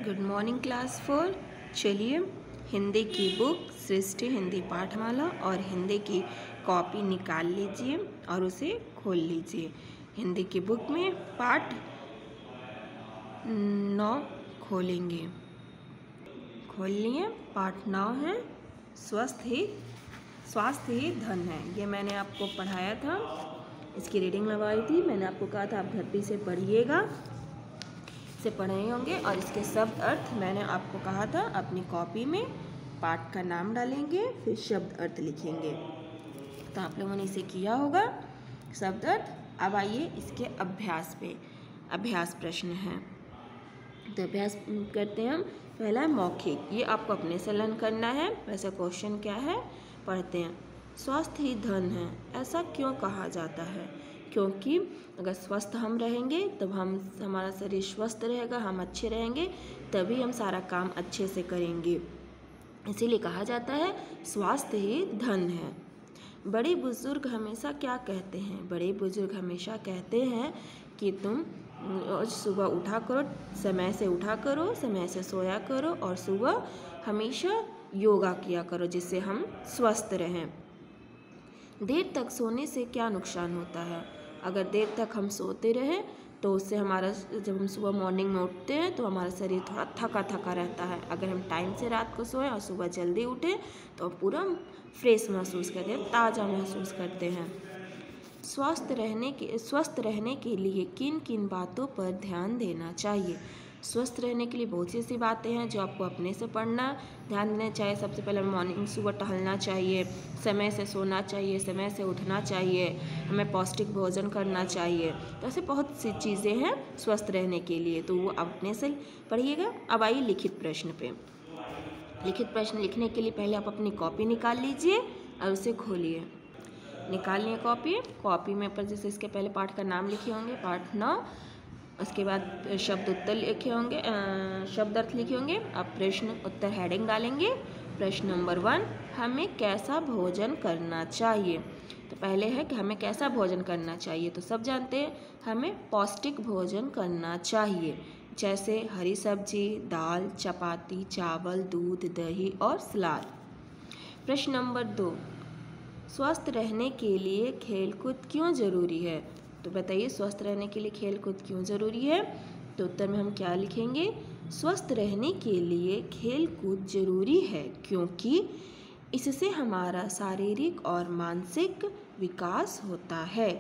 Good morning class 4। चलिए हिंदी की book सृष्टि हिंदी पाठमाला और हिंदी की कॉपी निकाल लीजिए और उसे खोल लीजिए। हिंदी की बुक में पाठ 9 खोलेंगे। खोल लिए। पाठ 9 है स्वास्थ्य ही धन है। ये मैंने आपको पढ़ाया था, इसकी रीडिंग लगवाई थी। मैंने आपको कहा था आप घर पे इसे पढ़िएगा, से पढ़े होंगे। और इसके शब्द अर्थ मैंने आपको कहा था अपनी कॉपी में पाठ का नाम डालेंगे, फिर शब्द अर्थ लिखेंगे। तो आप लोगों ने इसे किया होगा शब्द अर्थ। अब आइए इसके अभ्यास पे। अभ्यास प्रश्न है, तो अभ्यास करते हैं हम। पहला है मौखिक, ये आपको अपने से लर्न करना है। वैसे क्वेश्चन क्या है पढ़ते हैं। स्वास्थ्य ही धन है, ऐसा क्यों कहा जाता है? क्योंकि अगर स्वस्थ हम रहेंगे तब हमारा शरीर स्वस्थ रहेगा, हम अच्छे रहेंगे, तभी हम सारा काम अच्छे से करेंगे। इसीलिए कहा जाता है स्वास्थ्य ही धन है। बड़े बुजुर्ग हमेशा क्या कहते हैं? बड़े बुजुर्ग हमेशा कहते हैं कि तुम सुबह उठा करो, समय से उठा करो, समय से सोया करो और सुबह हमेशा योगा किया करो, जिससे हम स्वस्थ रहें। देर तक सोने से क्या नुकसान होता है? अगर देर तक हम सोते रहें तो उससे हमारा, जब हम सुबह मॉर्निंग में उठते हैं तो हमारा शरीर थोड़ा थका थका रहता है। अगर हम टाइम से रात को सोएं और सुबह जल्दी उठें तो पूरा फ्रेश महसूस करते हैं, ताज़ा महसूस करते हैं। स्वस्थ रहने के लिए किन किन बातों पर ध्यान देना चाहिए? स्वस्थ रहने के लिए बहुत सी ऐसी बातें हैं जो आपको अपने से पढ़ना, ध्यान देना चाहिए। सबसे पहले मॉर्निंग सुबह टहलना चाहिए, समय से सोना चाहिए, समय से उठना चाहिए, हमें पौष्टिक भोजन करना चाहिए। तो ऐसे बहुत सी चीज़ें हैं स्वस्थ रहने के लिए, तो वो अपने से पढ़िएगा। अब आइए लिखित प्रश्न पे। लिखित प्रश्न लिखने के लिए पहले आप अपनी कॉपी निकाल लीजिए और उसे खोलिए। निकाल लिए कॉपी में पर जैसे इसके पहले पाठ का नाम लिखे होंगे, पाठ 9। उसके बाद शब्द उत्तर लिखे होंगे, शब्द अर्थ लिखे होंगे। अब प्रश्न उत्तर हेडिंग डालेंगे। प्रश्न नंबर 1, हमें कैसा भोजन करना चाहिए? तो पहले है कि हमें कैसा भोजन करना चाहिए, तो सब जानते हैं हमें पौष्टिक भोजन करना चाहिए, जैसे हरी सब्जी, दाल, चपाती, चावल, दूध, दही और सलाद। प्रश्न नंबर 2, स्वस्थ रहने के लिए खेलकूद क्यों ज़रूरी है? तो बताइए स्वस्थ रहने के लिए खेलकूद क्यों ज़रूरी है? तो उत्तर में हम क्या लिखेंगे? स्वस्थ रहने के लिए खेलकूद ज़रूरी है क्योंकि इससे हमारा शारीरिक और मानसिक विकास होता है।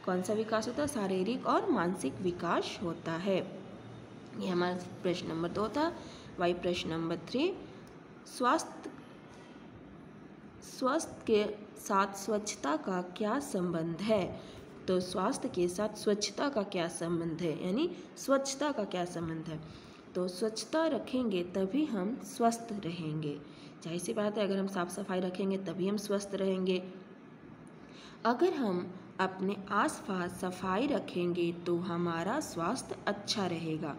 कौन सा विकास होता है? शारीरिक और मानसिक विकास होता है। ये हमारा प्रश्न नंबर 2 था। वही प्रश्न नंबर 3, स्वास्थ्य के साथ स्वच्छता का क्या संबंध है? तो स्वास्थ्य के साथ स्वच्छता का क्या संबंध है, यानी स्वच्छता का क्या संबंध है? तो स्वच्छता रखेंगे तभी हम स्वस्थ रहेंगे। जाहिर सी बात है, अगर हम साफ सफाई रखेंगे तभी हम स्वस्थ रहेंगे। अगर हम अपने आसपास सफाई रखेंगे तो हमारा स्वास्थ्य अच्छा रहेगा।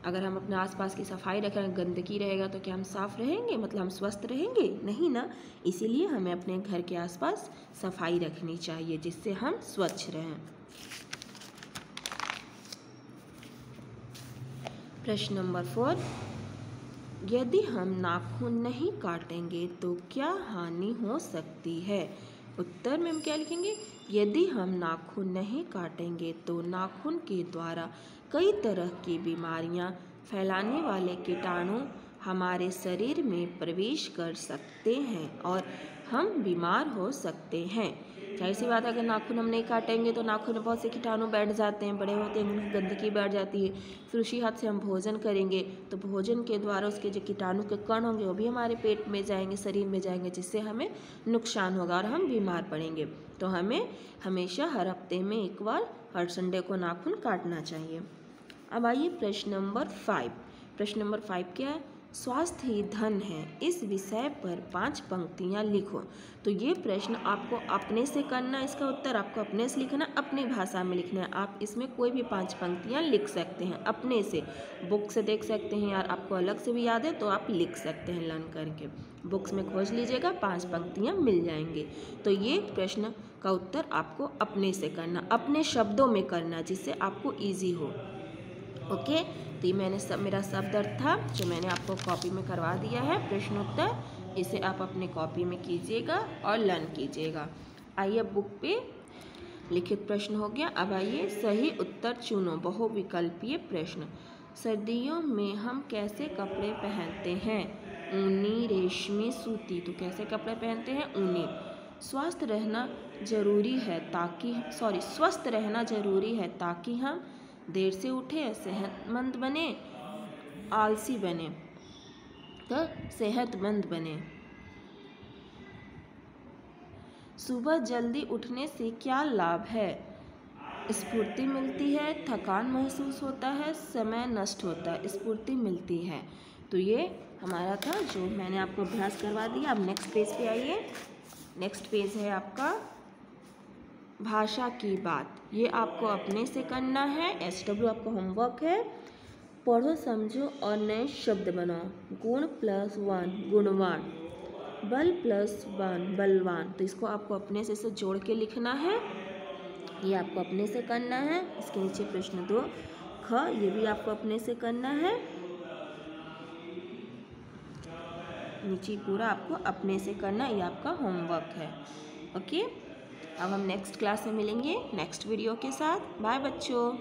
अगर हम अपने आसपास की सफाई रखें, गंदगी रहेगा तो क्या हम साफ रहेंगे, मतलब हम स्वस्थ रहेंगे? नहीं ना। इसीलिए हमें अपने घर के आसपास सफाई रखनी चाहिए जिससे हम स्वच्छ रहें। प्रश्न नंबर 4, यदि हम नाखून नहीं काटेंगे तो क्या हानि हो सकती है? उत्तर में हम क्या लिखेंगे? यदि हम नाखून नहीं काटेंगे तो नाखून के द्वारा कई तरह की बीमारियां फैलाने वाले कीटाणु हमारे शरीर में प्रवेश कर सकते हैं और हम बीमार हो सकते हैं। जाहिर सी बात है, अगर नाखून हम नहीं काटेंगे तो नाखून में बहुत से कीटाणु बैठ जाते हैं, बड़े होते हैं, उनकी गंदगी बैठ जाती है। फिर उसी हाथ से हम भोजन करेंगे तो भोजन के द्वारा उसके जो कीटाणु के कण होंगे वो भी हमारे पेट में जाएंगे, शरीर में जाएंगे, जिससे हमें नुकसान होगा और हम बीमार पड़ेंगे। तो हमें हमेशा हर हफ्ते में एक बार, हर संडे को नाखून काटना चाहिए। अब आइए प्रश्न नंबर 5। प्रश्न नंबर 5 क्या है? स्वास्थ्य ही धन है, इस विषय पर 5 पंक्तियाँ लिखो। तो ये प्रश्न आपको अपने से करना, इसका उत्तर आपको अपने से लिखना, अपनी भाषा में लिखना है। आप इसमें कोई भी 5 पंक्तियाँ लिख सकते हैं अपने से, बुक से देख सकते हैं, यार आपको अलग से भी याद है तो आप लिख सकते हैं लर्न करके। बुक्स में खोज लीजिएगा, 5 पंक्तियाँ मिल जाएंगे। तो ये प्रश्न का उत्तर आपको अपने से करना, अपने शब्दों में करना, जिससे आपको ईजी हो। ओके, तो ये मैंने मेरा शब्द अर्थ था जो मैंने आपको कॉपी में करवा दिया है प्रश्नोत्तर। इसे आप अपने कॉपी में कीजिएगा और लर्न कीजिएगा। आइए अब बुक पे लिखित प्रश्न हो गया। अब आइए सही उत्तर चुनो, बहुविकल्पीय प्रश्न। सर्दियों में हम कैसे कपड़े पहनते हैं? ऊनी, रेशमी, सूती। तो कैसे कपड़े पहनते हैं? ऊनी। स्वस्थ रहना जरूरी है ताकि हम देर से उठे, सेहतमंद बने, आलसी बने। तो सेहतमंद बने। सुबह जल्दी उठने से क्या लाभ है? स्फूर्ति मिलती है, थकान महसूस होता है, समय नष्ट होता है, स्फूर्ति मिलती है। तो ये हमारा था जो मैंने आपको अभ्यास करवा दिया। अब नेक्स्ट पेज पे आइए। नेक्स्ट पेज है आपका भाषा की बात। ये आपको अपने से करना है। SW आपका होमवर्क है। पढ़ो, समझो और नए शब्द बनाओ। गुण +1 गुणवान, बल +1 बलवान। तो इसको आपको अपने से जोड़ के लिखना है। ये आपको अपने से करना है। इसके नीचे प्रश्न 2 ख, ये भी आपको अपने से करना है। नीचे पूरा आपको अपने से करना, ये आपका होमवर्क है। ओके, अब हम नेक्स्ट क्लास में मिलेंगे नेक्स्ट वीडियो के साथ। बाय बच्चों।